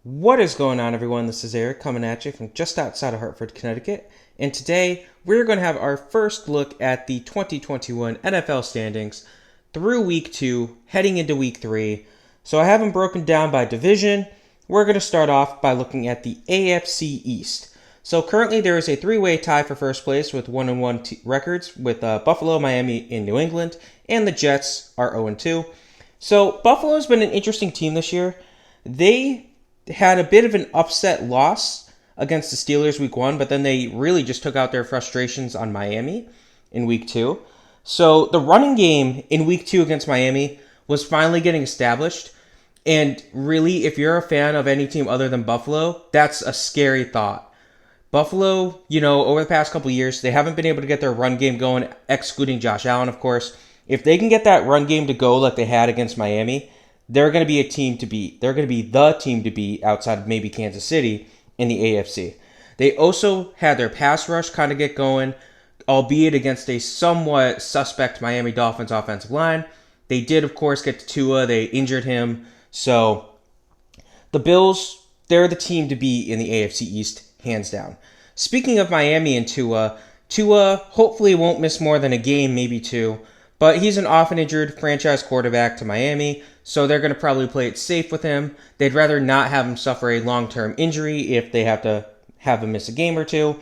What is going on, everyone? This is Eric coming at you from just outside of Hartford, Connecticut. And today, we're going to have our first look at the 2021 NFL standings through Week 2, heading into Week 3. So I have them broken down by division. We're going to start off by looking at the AFC East. So currently, there is a three-way tie for first place with 1-1 records with Buffalo, Miami, and New England. And the Jets are 0-2. So Buffalo's been an interesting team this year. They had a bit of an upset loss against the Steelers week 1, but then they really just took out their frustrations on Miami in week 2. So the running game in week 2 against Miami was finally getting established. And really, if you're a fan of any team other than Buffalo, that's a scary thought. Buffalo, over the past couple years, they haven't been able to get their run game going, excluding Josh Allen, of course. If they can get that run game to go like they had against Miami, they're going to be a team to beat. They're going to be the team to beat outside of maybe Kansas City in the AFC. They also had their pass rush kind of get going, albeit against a somewhat suspect Miami Dolphins offensive line. They did, of course, get to Tua. They injured him. So the Bills, they're the team to beat in the AFC East, hands down. Speaking of Miami and Tua hopefully won't miss more than a game, maybe two. But he's an often injured franchise quarterback to Miami, so they're going to probably play it safe with him. They'd rather not have him suffer a long-term injury if they have to have him miss a game or two.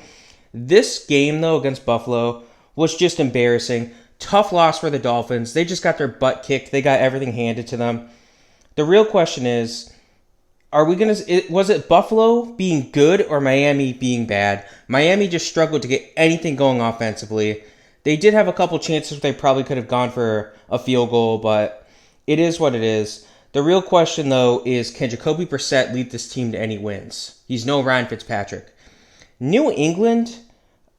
This game, though, against Buffalo was just embarrassing. Tough loss for the Dolphins. They just got their butt kicked. They got everything handed to them. The real question is, was it Buffalo being good or Miami being bad? Miami just struggled to get anything going offensively. They did have a couple chances where they probably could have gone for a field goal, but it is what it is. The real question, though, is can Jacoby Brissett lead this team to any wins? He's no Ryan Fitzpatrick. New England,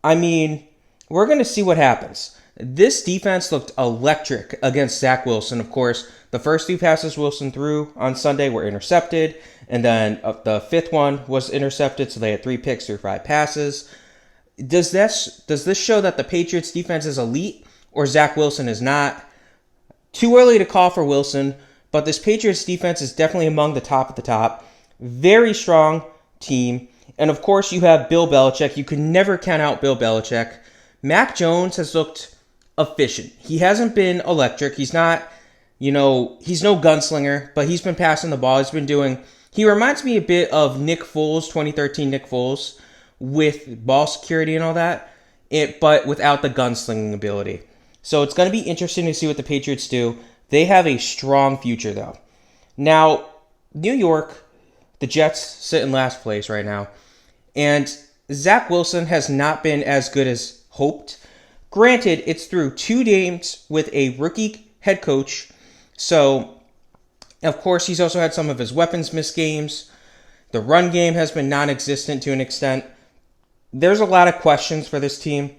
we're going to see what happens. This defense looked electric against Zach Wilson. Of course, the first 2 passes Wilson threw on Sunday were intercepted, and then the 5th one was intercepted, so they had 3 picks through 5 passes. Does this show that the Patriots defense is elite or Zach Wilson is not? Too early to call for Wilson, but this Patriots defense is definitely among the top of the top. Very strong team. And of course you have Bill Belichick. You can never count out Bill Belichick. Mac Jones has looked efficient. He hasn't been electric. He's not, he's no gunslinger, but he's been passing the ball. He reminds me a bit of Nick Foles, 2013 Nick Foles, with ball security and all that, but without the gunslinging ability. So it's going to be interesting to see what the Patriots do. They have a strong future, though. Now, New York, the Jets sit in last place right now, and Zach Wilson has not been as good as hoped. Granted, it's through 2 games with a rookie head coach, so of course he's also had some of his weapons miss games. The run game has been non-existent to an extent. There's a lot of questions for this team,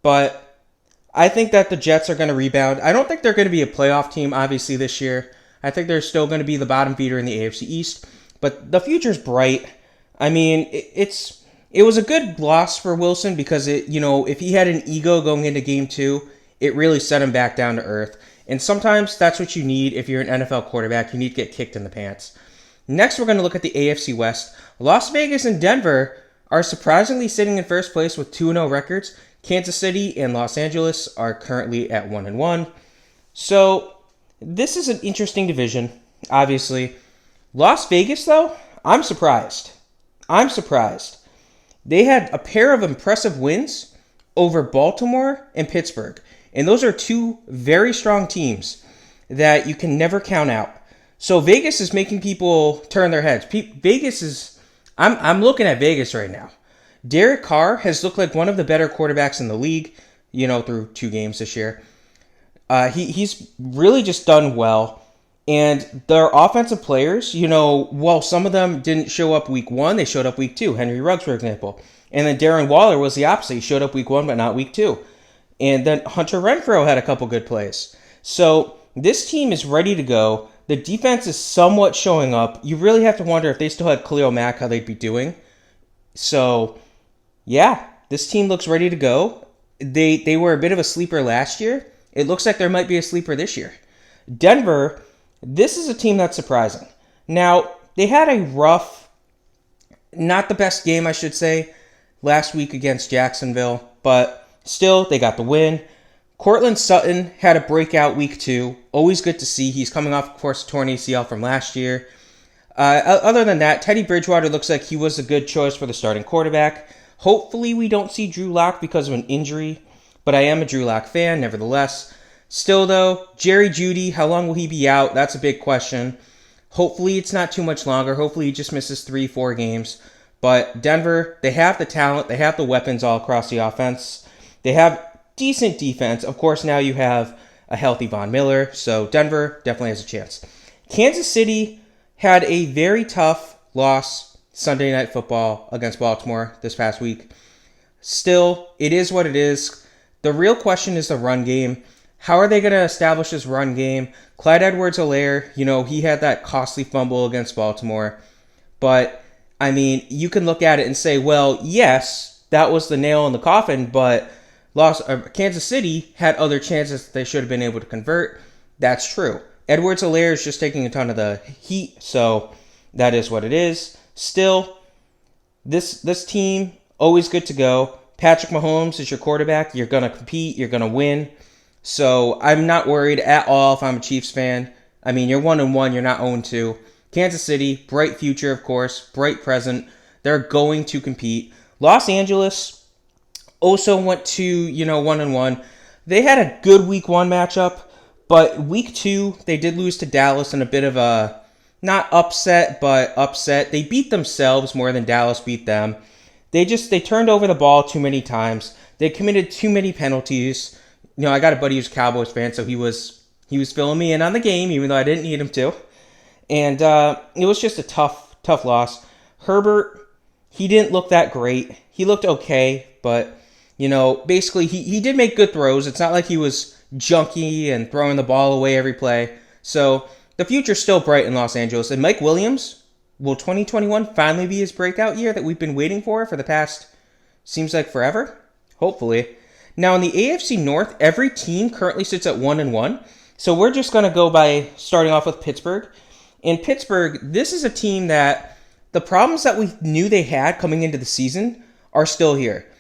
but I think that the Jets are going to rebound. I don't think they're going to be a playoff team, obviously, this year. I think they're still going to be the bottom feeder in the AFC East, but the future's bright. It was a good loss for Wilson because if he had an ego going into game 2, it really set him back down to earth. And sometimes that's what you need if you're an NFL quarterback. You need to get kicked in the pants. Next, we're going to look at the AFC West. Las Vegas and Denver are surprisingly sitting in first place with 2-0 records. Kansas City and Los Angeles are currently at 1-1. So this is an interesting division, obviously. Las Vegas, though, I'm surprised. They had a pair of impressive wins over Baltimore and Pittsburgh. And those are 2 very strong teams that you can never count out. So Vegas is making people turn their heads. I'm looking at Vegas right now. Derek Carr has looked like one of the better quarterbacks in the league, through 2 games this year. He's really just done well. And their offensive players, while some of them didn't show up week 1, they showed up week 2. Henry Ruggs, for example. And then Darren Waller was the opposite. He showed up week 1, but not week 2. And then Hunter Renfrow had a couple good plays. So this team is ready to go. The defense is somewhat showing up. You really have to wonder if they still had Khalil Mack, how they'd be doing. So, yeah, this team looks ready to go. They were a bit of a sleeper last year. It looks like there might be a sleeper this year. Denver, this is a team that's surprising. Now, they had a rough Not the best game, I should say, last week against Jacksonville, but still, they got the win. Cortland Sutton had a breakout week 2. Always good to see. He's coming off, of course, a torn ACL from last year. Other than that, Teddy Bridgewater looks like he was a good choice for the starting quarterback. Hopefully we don't see Drew Lock because of an injury, but I am a Drew Lock fan nevertheless. Still though, Jerry Jeudy, how long will he be out? That's a big question. Hopefully it's not too much longer. Hopefully he just misses 3-4 games. But Denver, they have the talent. They have the weapons all across the offense. They have decent defense. Of course, now you have a healthy Von Miller. So Denver definitely has a chance. Kansas City had a very tough loss Sunday Night Football against Baltimore this past week. Still, it is what it is. The real question is the run game. How are they going to establish this run game? Clyde Edwards-Helaire, he had that costly fumble against Baltimore. But, you can look at it and say, well, yes, that was the nail in the coffin, but Kansas City had other chances that they should have been able to convert. That's true. Edwards-Helaire is just taking a ton of the heat, so that is what it is. Still, this team, always good to go. Patrick Mahomes is your quarterback. You're going to compete. You're going to win. So I'm not worried at all if I'm a Chiefs fan. You're 1-1. You're not 0-2. Kansas City, bright future, of course. Bright present. They're going to compete. Los Angeles also went to, 1-1. They had a good week 1 matchup. But week 2, they did lose to Dallas in a bit of a, not upset, but upset. They beat themselves more than Dallas beat them. They turned over the ball too many times. They committed too many penalties. I got a buddy who's a Cowboys fan, so he was filling me in on the game, even though I didn't need him to. And it was just a tough loss. Herbert, he didn't look that great. He looked okay, but, basically he did make good throws. It's not like he was junky and throwing the ball away every play. So the future's still bright in Los Angeles. And Mike Williams, will 2021 finally be his breakout year that we've been waiting for the past, seems like forever? Hopefully. Now in the AFC North, every team currently sits at 1-1. So we're just going to go by starting off with Pittsburgh. In Pittsburgh, this is a team that the problems that we knew they had coming into the season are still here.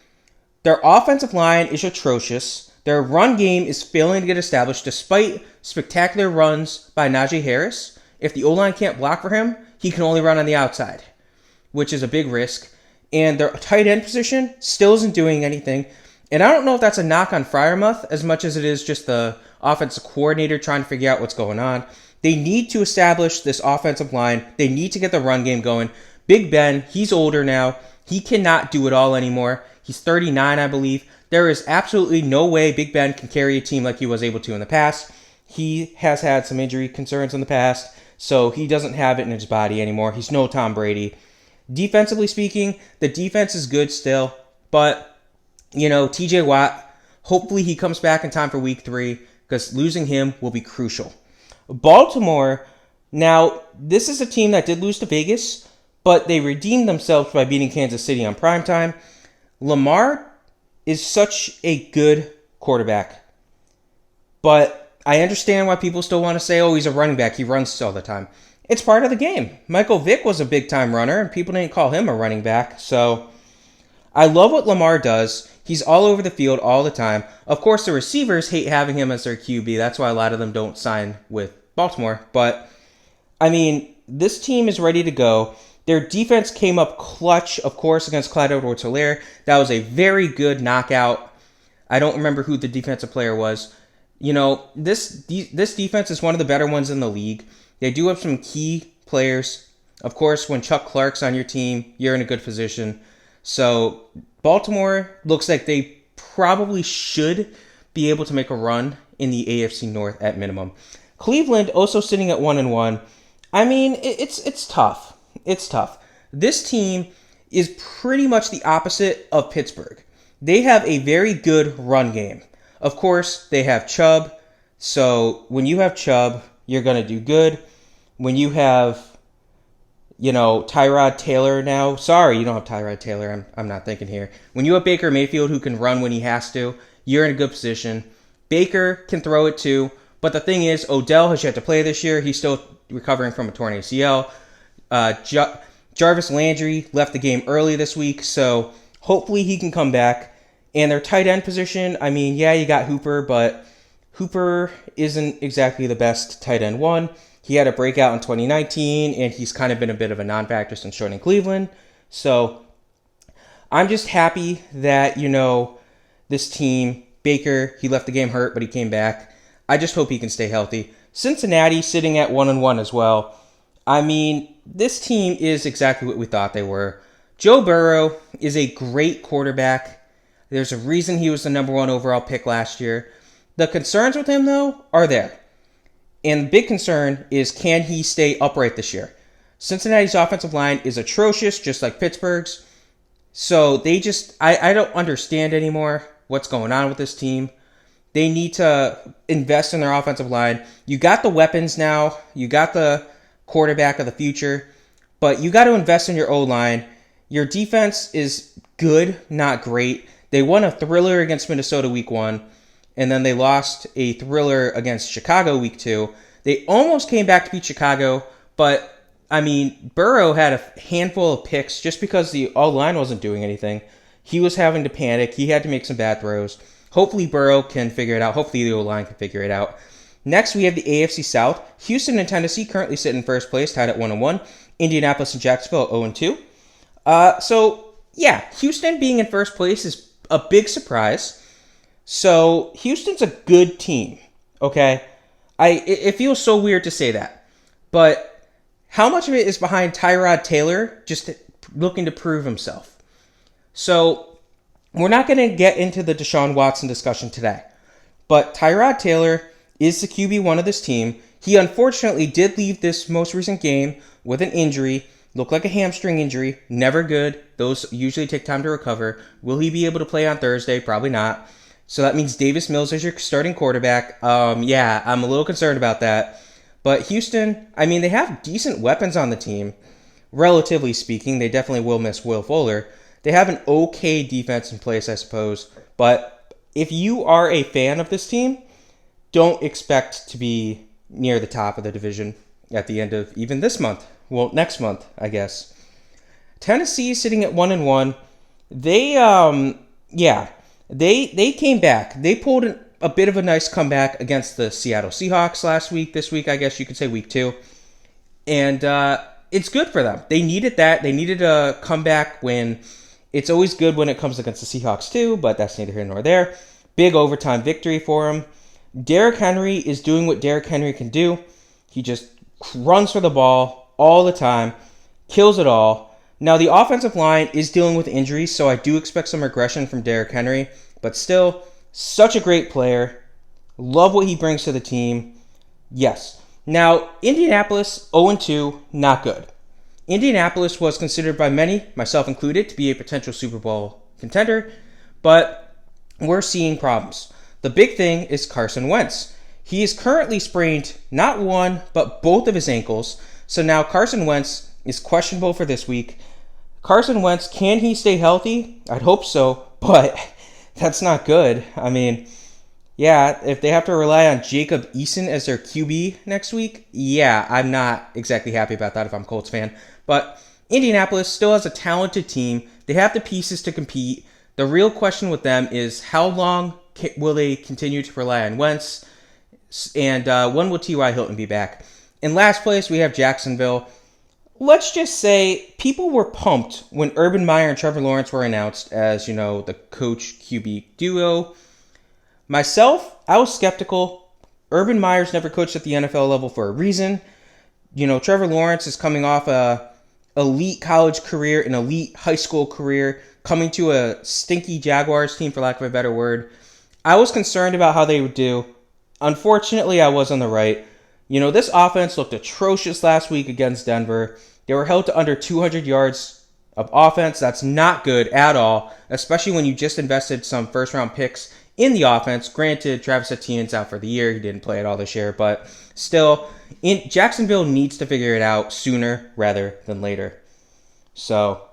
Their offensive line is atrocious. Their run game is failing to get established despite spectacular runs by Najee Harris. If the O-line can't block for him, he can only run on the outside, which is a big risk. And their tight end position still isn't doing anything. And I don't know if that's a knock on Freiermuth as much as it is just the offensive coordinator trying to figure out what's going on. They need to establish this offensive line. They need to get the run game going. Big Ben, he's older now. He cannot do it all anymore. He's 39, I believe. There is absolutely no way Big Ben can carry a team like he was able to in the past. He has had some injury concerns in the past, so he doesn't have it in his body anymore. He's no Tom Brady. Defensively speaking, the defense is good still, but, TJ Watt, hopefully he comes back in time for week 3, because losing him will be crucial. Baltimore, now, this is a team that did lose to Vegas, but they redeemed themselves by beating Kansas City on primetime. Lamar is such a good quarterback. But I understand why people still want to say, oh, he's a running back. He runs all the time. It's part of the game. Michael Vick was a big-time runner, and people didn't call him a running back. So I love what Lamar does. He's all over the field all the time. Of course, the receivers hate having him as their QB. That's why a lot of them don't sign with Baltimore. But, this team is ready to go. Their defense came up clutch, of course, against Clyde Edwards-Helaire. That was a very good knockout. I don't remember who the defensive player was. This defense is one of the better ones in the league. They do have some key players. Of course, when Chuck Clark's on your team, you're in a good position. So Baltimore looks like they probably should be able to make a run in the AFC North at minimum. Cleveland also sitting at 1-1. It's tough. It's tough. This team is pretty much the opposite of Pittsburgh. They have a very good run game. Of course, they have Chubb. So when you have Chubb, you're going to do good. When you have, Tyrod Taylor now. Sorry, you don't have Tyrod Taylor. I'm not thinking here. When you have Baker Mayfield who can run when he has to, you're in a good position. Baker can throw it too. But the thing is, Odell has yet to play this year. He's still recovering from a torn ACL. Jarvis Landry left the game early this week, so hopefully he can come back. And their tight end position, I mean, yeah, you got Hooper, but Hooper isn't exactly the best tight end one. He had a breakout in 2019, and he's kind of been a bit of a non-factor since joining Cleveland. So I'm just happy that, this team, Baker, he left the game hurt, but he came back. I just hope he can stay healthy. Cincinnati sitting at 1-1 as well. I mean, this team is exactly what we thought they were. Joe Burrow is a great quarterback. There's a reason he was the number 1 overall pick last year. The concerns with him, though, are there. And the big concern is, can he stay upright this year? Cincinnati's offensive line is atrocious, just like Pittsburgh's. So I don't understand anymore what's going on with this team. They need to invest in their offensive line. You got the weapons now. You got the quarterback of the future. But you got to invest in your O-line. Your defense is good, not great. They won a thriller against Minnesota week 1, and then they lost a thriller against Chicago week 2. They almost came back to beat Chicago, but, I mean, Burrow had a handful of picks just because the O-line wasn't doing anything. He was having to panic. He had to make some bad throws. Hopefully Burrow can figure it out. Hopefully the O-line can figure it out. Next, we have the AFC South. Houston and Tennessee currently sit in first place, tied at 1-1. Indianapolis and Jacksonville at 0-2. Houston being in first place is a big surprise. So Houston's a good team, okay? It feels so weird to say that. But how much of it is behind Tyrod Taylor just looking to prove himself? So we're not going to get into the Deshaun Watson discussion today. But Tyrod Taylor is the QB1 of this team. He unfortunately did leave this most recent game with an injury. Looked like a hamstring injury. Never good. Those usually take time to recover. Will he be able to play on Thursday? Probably not. So that means Davis Mills is your starting quarterback. I'm a little concerned about that. But Houston, I mean, they have decent weapons on the team. Relatively speaking, they definitely will miss Will Fuller. They have an okay defense in place, I suppose. But if you are a fan of this team, don't expect to be near the top of the division at the end of even this month. Well, next month, I guess. Tennessee is sitting at 1-1. They came back. They pulled a bit of a nice comeback against the Seattle Seahawks last week. This week, I guess you could say week 2. And it's good for them. They needed that. They needed a comeback win. It's always good when it comes against the Seahawks too, but that's neither here nor there. Big overtime victory for them. Derrick Henry is doing what Derrick Henry can do. He just runs for the ball all the time, kills it all. Now, the offensive line is dealing with injuries, so I do expect some regression from Derrick Henry, but still, such a great player. Love what he brings to the team. Yes. Now, Indianapolis, 0-2, not good. Indianapolis was considered by many, myself included, to be a potential Super Bowl contender, but we're seeing problems. The big thing is Carson Wentz. He is currently sprained not one, but both of his ankles. So now Carson Wentz is questionable for this week. Carson Wentz, can he stay healthy? I'd hope so, but that's not good. I mean, if they have to rely on Jacob Eason as their QB next week, I'm not exactly happy about that if I'm a Colts fan. But Indianapolis still has a talented team. They have the pieces to compete. The real question with them is how long will they continue to rely on Wentz? And when will T.Y. Hilton be back? In last place, we have Jacksonville. Let's just say people were pumped when Urban Meyer and Trevor Lawrence were announced as, the coach QB duo. Myself, I was skeptical. Urban Meyer's never coached at the NFL level for a reason. Trevor Lawrence is coming off a elite college career, an elite high school career, coming to a stinky Jaguars team, for lack of a better word. I was concerned about how they would do. Unfortunately, I was on the right. This offense looked atrocious last week against Denver. They were held to under 200 yards of offense. That's not good at all, especially when you just invested some first-round picks in the offense. Granted, Travis Etienne's out for the year. He didn't play at all this year, but still, Jacksonville needs to figure it out sooner rather than later. So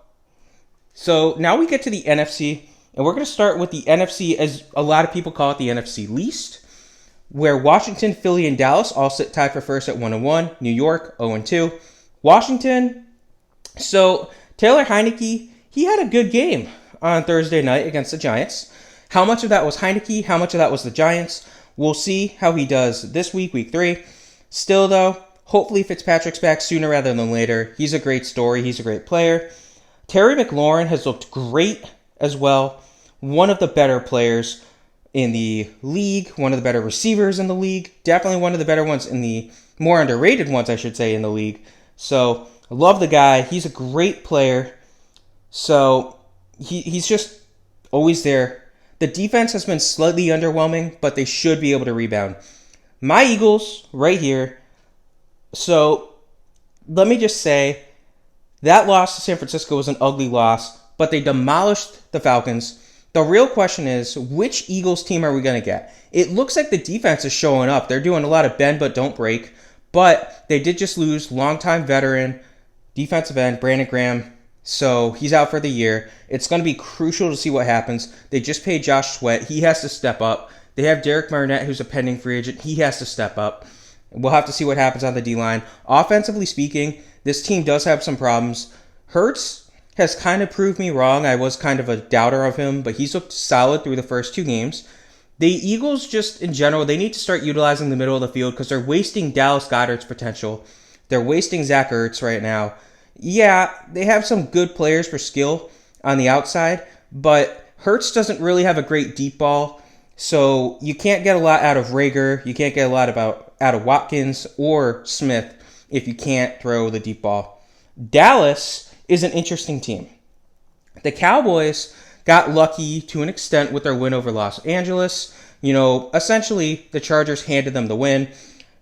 now we get to the NFC, and we're going to start with the NFC, as a lot of people call it, the NFC least, where Washington, Philly, and Dallas all sit tied for first at 1-1. New York, 0-2. Washington, So Taylor Heineke, he had a good game on Thursday night against the Giants. How much of that was Heineke? How much of that was the Giants? We'll see how he does this week, week 3. Still, though, hopefully Fitzpatrick's back sooner rather than later. He's a great story. He's a great player. Terry McLaurin has looked great as well. One of the better players in the league. One of the better receivers in the league. Definitely one of the better ones in the more underrated ones, I should say, in the league. So, I love the guy. He's a great player. So, he's just always there. The defense has been slightly underwhelming, but they should be able to rebound. My Eagles, right here. So, let me just say, that loss to San Francisco was an ugly loss, but they demolished the Falcons. The real question is, which Eagles team are we going to get? It looks like the defense is showing up. They're doing a lot of bend but don't break, but they did just lose longtime veteran defensive end Brandon Graham. So he's out for the year. It's going to be crucial to see what happens. They just paid Josh Sweat. He has to step up. They have Derek Barnett, who's a pending free agent. He has to step up. We'll have to see what happens on the D-line. Offensively speaking, this team does have some problems. Hurts has kind of proved me wrong. I was kind of a doubter of him, but he's looked solid through the first 2 games. The Eagles, just in general, they need to start utilizing the middle of the field because they're wasting Dallas Goedert's potential. They're wasting Zach Ertz right now. Yeah, they have some good players for skill on the outside, but Hurts doesn't really have a great deep ball, so you can't get a lot out of Rager. You can't get a lot out of Watkins or Smith if you can't throw the deep ball. Dallas is an interesting team. The Cowboys got lucky to an extent with their win over Los Angeles. Essentially, the Chargers handed them the win.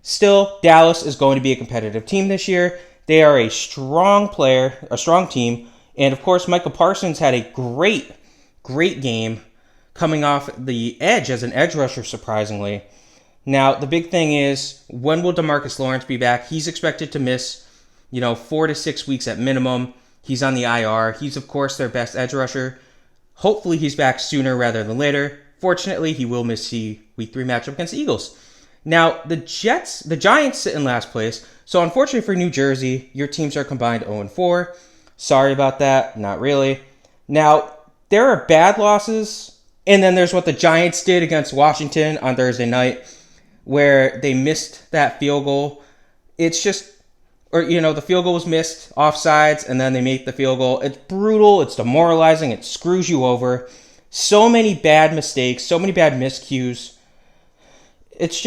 Still, Dallas is going to be a competitive team this year. They are a strong team. And of course, Michael Parsons had a great game coming off the edge as an edge rusher, surprisingly. Now, the big thing is, when will DeMarcus Lawrence be back? He's expected to miss, 4 to 6 weeks at minimum. He's on the IR. He's, of course, their best edge rusher. Hopefully, he's back sooner rather than later. Fortunately, he will miss the Week 3 matchup against the Eagles. Now, the Giants sit in last place. So, unfortunately for New Jersey, your teams are combined 0-4. Sorry about that. Not really. Now, there are bad losses. And then there's what the Giants did against Washington on Thursday night, where they missed that field goal. It's just, the field goal was missed, offsides, and then they make the field goal. It's brutal. It's demoralizing. It screws you over. So many bad mistakes. So many bad miscues. It's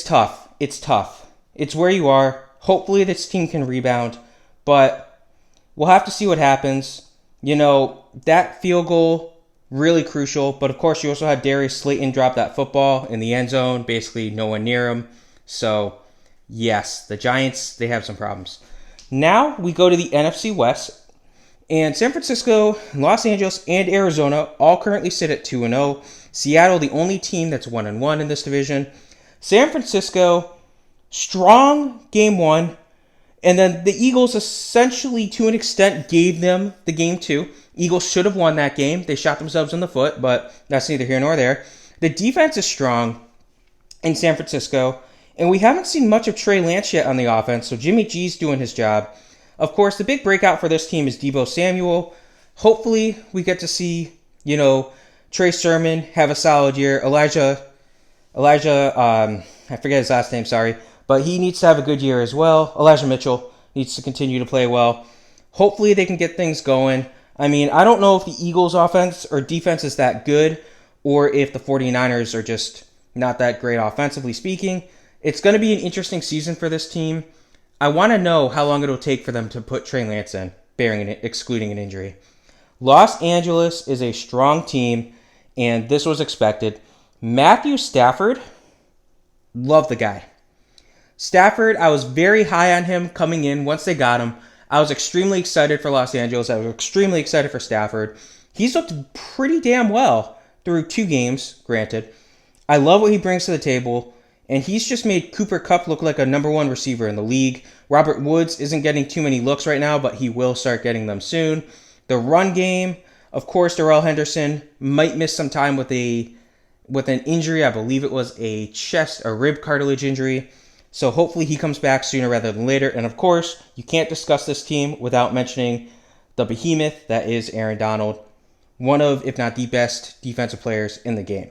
tough. It's tough. It's where you are. Hopefully this team can rebound, but we'll have to see what happens. That field goal, really crucial, but of course you also had Darius Slayton drop that football in the end zone, basically no one near him. So, yes, the Giants, they have some problems. Now we go to the NFC West, and San Francisco, Los Angeles, and Arizona all currently sit at 2-0. Seattle, the only team that's 1-1 in this division. San Francisco, strong game 1, and then the Eagles essentially, to an extent, gave them the game 2. Eagles should have won that game. They shot themselves in the foot, but that's neither here nor there. The defense is strong in San Francisco, and we haven't seen much of Trey Lance yet on the offense, so Jimmy G's doing his job. Of course, the big breakout for this team is Deebo Samuel. Hopefully, we get to see, Trey Sermon have a solid year. Elijah, I forget his last name, sorry. But he needs to have a good year as well. Elijah Mitchell needs to continue to play well. Hopefully they can get things going. I mean, I don't know if the Eagles' offense or defense is that good, or if the 49ers are just not that great offensively speaking. It's going to be an interesting season for this team. I want to know how long it'll take for them to put Trey Lance in, excluding an injury. Los Angeles is a strong team, and this was expected. Matthew Stafford, love the guy. Stafford, I was very high on him coming in once they got him. I was extremely excited for Los Angeles. I was extremely excited for Stafford. He's looked pretty damn well through 2 games, granted. I love what he brings to the table, and he's just made Cooper Kupp look like a number 1 receiver in the league. Robert Woods isn't getting too many looks right now, but he will start getting them soon. The run game, of course, Darrell Henderson might miss some time with an injury. I believe it was a rib cartilage injury. So hopefully he comes back sooner rather than later. And of course, you can't discuss this team without mentioning the behemoth that is Aaron Donald, one of, if not the best defensive players in the game.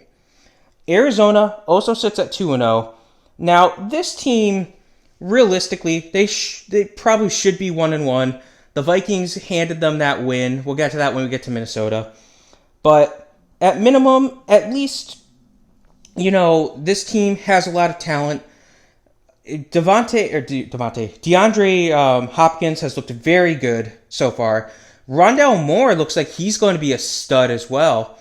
Arizona also sits at 2-0. Now, this team, realistically, they probably should be 1-1. The Vikings handed them that win. We'll get to that when we get to Minnesota. But at minimum, at least, this team has a lot of talent. DeAndre Hopkins has looked very good so far. Rondale Moore looks like he's going to be a stud as well.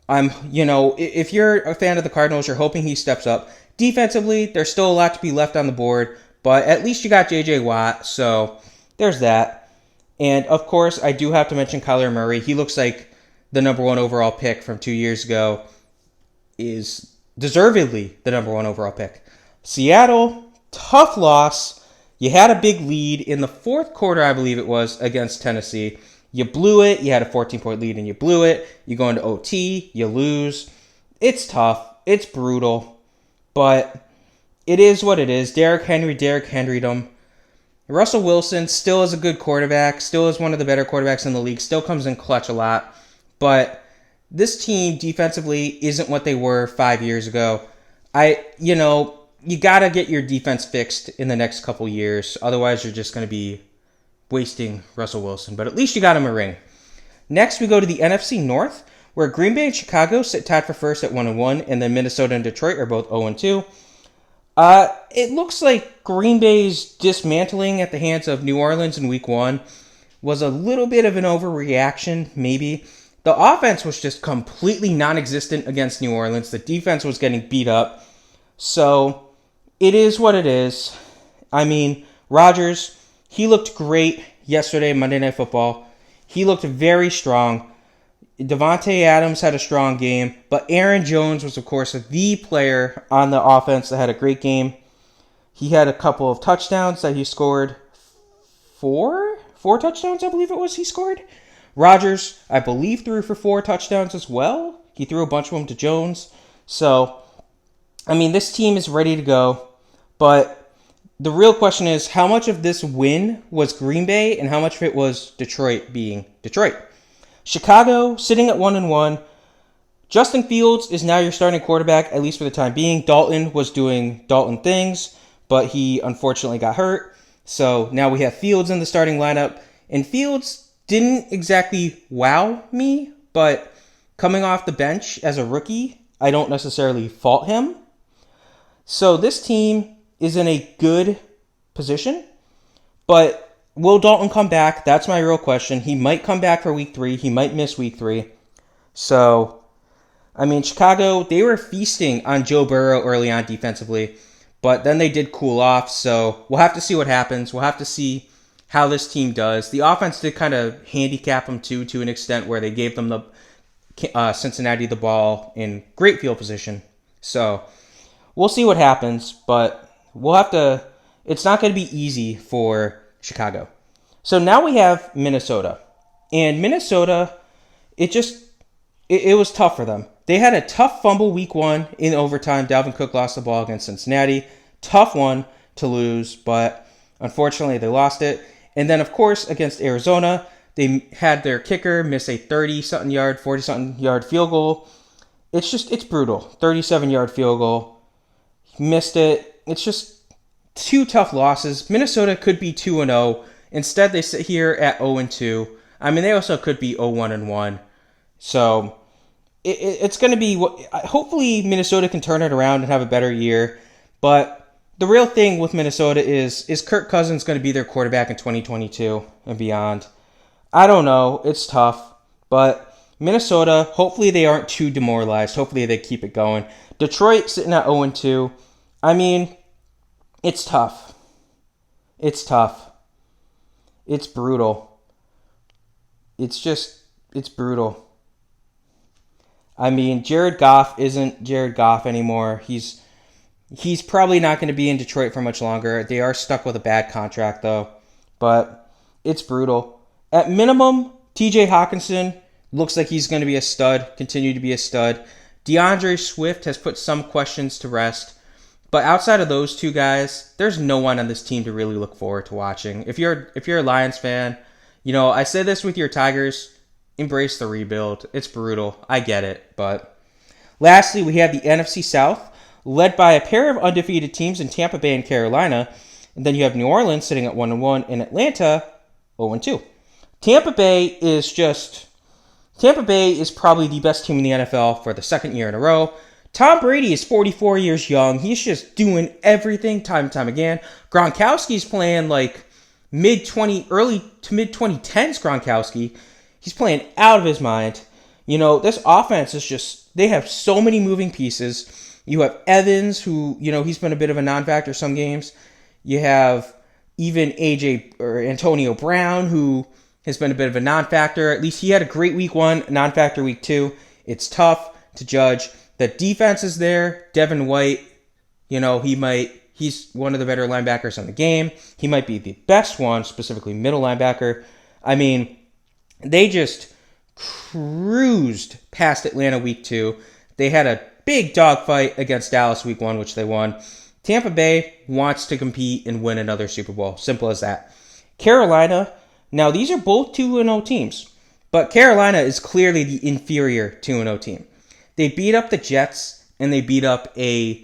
If you're a fan of the Cardinals, you're hoping he steps up. Defensively, there's still a lot to be left on the board, but at least you got J.J. Watt, so there's that. And, of course, I do have to mention Kyler Murray. He looks like the number 1 overall pick from 2 years ago is deservedly the number 1 overall pick. Seattle, tough loss. You had a big lead in the fourth quarter, I believe it was, against Tennessee. You blew it. You had a 14-point lead and you blew it. You go into OT. You lose. It's tough. It's brutal. But it is what it is. Derrick Henry'd them. Russell Wilson still is a good quarterback. Still is one of the better quarterbacks in the league. Still comes in clutch a lot. But this team defensively isn't what they were 5 years ago. You got to get your defense fixed in the next couple years. Otherwise, you're just going to be wasting Russell Wilson. But at least you got him a ring. Next, we go to the NFC North, where Green Bay and Chicago sit tied for first at 1-1, and then Minnesota and Detroit are both 0-2. It looks like Green Bay's dismantling at the hands of New Orleans in Week 1 was a little bit of an overreaction, maybe. The offense was just completely non-existent against New Orleans. The defense was getting beat up. So, it is what it is. I mean, Rodgers, he looked great yesterday, Monday Night Football. He looked very strong. Devontae Adams had a strong game, but Aaron Jones was, of course, the player on the offense that had a great game. He had a couple of touchdowns that he scored. Four touchdowns, I believe it was, he scored. Rodgers, I believe, threw for 4 touchdowns as well. He threw a bunch of them to Jones. So, I mean, this team is ready to go. But the real question is, how much of this win was Green Bay and how much of it was Detroit being Detroit? Chicago, sitting at 1-1. Justin Fields is now your starting quarterback, at least for the time being. Dalton was doing Dalton things, but he unfortunately got hurt. So now we have Fields in the starting lineup. And Fields didn't exactly wow me, but coming off the bench as a rookie, I don't necessarily fault him. So this team is in a good position, but will Dalton come back? That's my real question. He might come back for Week 3. He might miss Week 3. So, I mean, Chicago, they were feasting on Joe Burrow early on defensively, but then they did cool off. So, we'll have to see what happens. We'll have to see how this team does. The offense did kind of handicap them, too, to an extent where they gave them the Cincinnati the ball in great field position. So, we'll see what happens, but we'll have to... It's not going to be easy for Chicago. So now we have Minnesota. And Minnesota, it was tough for them. They had a tough fumble Week 1 in overtime. Dalvin Cook lost the ball against Cincinnati. Tough one to lose, but unfortunately they lost it. And then, of course, against Arizona, they had their kicker miss a 30-something yard, 40-something yard field goal. It's brutal. 37-yard field goal. Missed it. It's just 2 tough losses. Minnesota could be 2-0. Instead, they sit here at 0-2. I mean, they also could be 0-1-1. So, it's going to be... Hopefully, Minnesota can turn it around and have a better year. But the real thing with Minnesota is Kirk Cousins going to be their quarterback in 2022 and beyond? I don't know. It's tough. But Minnesota, hopefully they aren't too demoralized. Hopefully they keep it going. Detroit sitting at 0-2. I mean... It's tough. It's tough. It's brutal. It's brutal. I mean, Jared Goff isn't Jared Goff anymore. He's probably not going to be in Detroit for much longer. They are stuck with a bad contract, though. But it's brutal. At minimum, TJ Hawkinson looks like he's going to be a stud, continue to be a stud. DeAndre Swift has put some questions to rest. But outside of those two guys, there's no one on this team to really look forward to watching. If you're a Lions fan, I said this with your Tigers, embrace the rebuild. It's brutal. I get it. But lastly, we have the NFC South, led by a pair of undefeated teams in Tampa Bay and Carolina. And then you have New Orleans sitting at 1-1 and Atlanta 0-2. Tampa Bay is probably the best team in the NFL for the second year in a row. Tom Brady is 44 years young. He's just doing everything time and time again. Gronkowski's playing like early to mid-2010s Gronkowski. He's playing out of his mind. This offense is just, they have so many moving pieces. You have Evans, who, he's been a bit of a non-factor some games. You have even Antonio Brown, who has been a bit of a non-factor. At least he had a great week 1, non-factor week 2. It's tough to judge. The defense is there. Devin White, he's one of the better linebackers in the game. He might be the best one, specifically middle linebacker. I mean, they just cruised past Atlanta week 2. They had a big dogfight against Dallas week 1, which they won. Tampa Bay wants to compete and win another Super Bowl. Simple as that. Carolina, now these are both 2-0 teams, but Carolina is clearly the inferior 2-0 team. They beat up the Jets, and they beat up a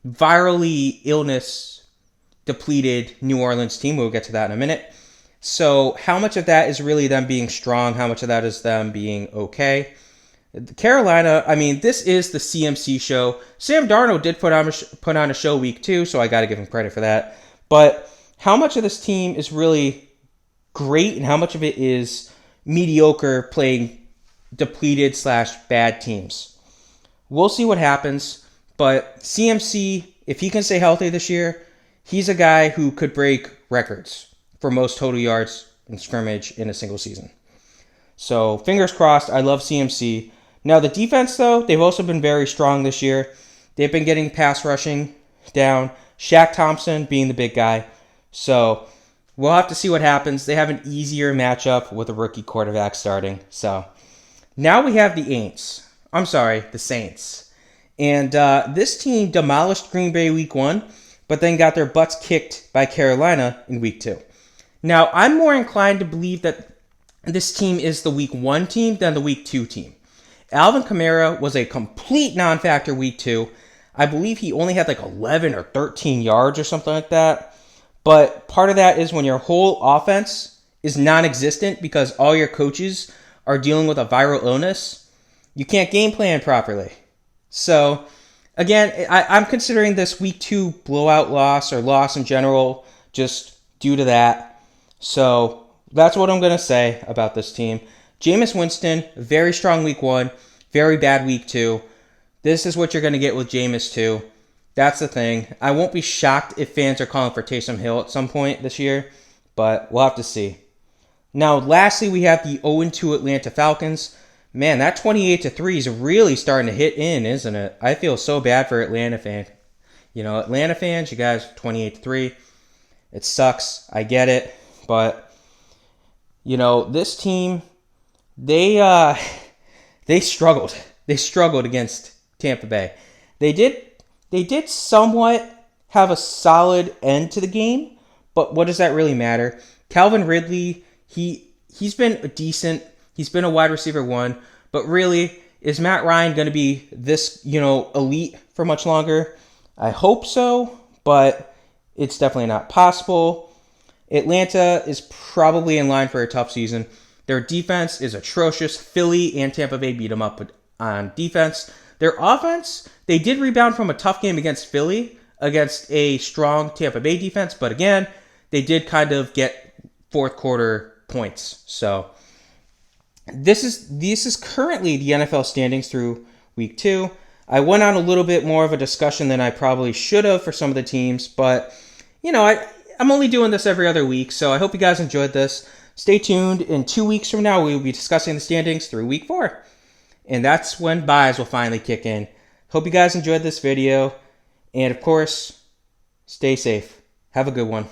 virally illness-depleted New Orleans team. We'll get to that in a minute. So how much of that is really them being strong? How much of that is them being okay? Carolina, I mean, this is the CMC show. Sam Darnold did put on a show week 2, so I got to give him credit for that. But how much of this team is really great, and how much of it is mediocre playing depleted / bad teams? We'll see what happens, but CMC, if he can stay healthy this year, he's a guy who could break records for most total yards in scrimmage in a single season. So fingers crossed. I love CMC. Now the defense, though, they've also been very strong this year. They've been getting pass rushing down. Shaq Thompson being the big guy. So we'll have to see what happens. They have an easier matchup with a rookie quarterback starting. So now we have the Saints. And this team demolished Green Bay week 1, but then got their butts kicked by Carolina in week 2. Now, I'm more inclined to believe that this team is the week 1 team than the week 2 team. Alvin Kamara was a complete non-factor week 2. I believe he only had like 11 or 13 yards or something like that. But part of that is when your whole offense is non-existent because all your coaches are dealing with a viral illness, you can't game plan properly. So, again, I'm considering this week 2 blowout loss or loss in general just due to that. So, that's what I'm going to say about this team. Jameis Winston, very strong week 1, very bad week 2. This is what you're going to get with Jameis too. That's the thing. I won't be shocked if fans are calling for Taysom Hill at some point this year, but we'll have to see. Now, lastly, we have the 0-2 Atlanta Falcons. Man, that 28-3 is really starting to hit in, isn't it? I feel so bad for Atlanta fans. Atlanta fans, you guys, 28-3. It sucks. I get it. But, this team, they struggled. They struggled against Tampa Bay. They did somewhat have a solid end to the game, but what does that really matter? Calvin Ridley, he's been decent. He's been a wide receiver 1, but really, is Matt Ryan going to be this, elite for much longer? I hope so, but it's definitely not possible. Atlanta is probably in line for a tough season. Their defense is atrocious. Philly and Tampa Bay beat them up on defense. Their offense, they did rebound from a tough game against Philly, against a strong Tampa Bay defense, but again, they did kind of get fourth quarter points. So this is currently the NFL standings through week 2. I went on a little bit more of a discussion than I probably should have for some of the teams, but I'm only doing this every other week, so I hope you guys enjoyed this. Stay tuned. In 2 weeks from now, we will be discussing the standings through week 4. And that's when buys will finally kick in. Hope you guys enjoyed this video. And of course, stay safe. Have a good one.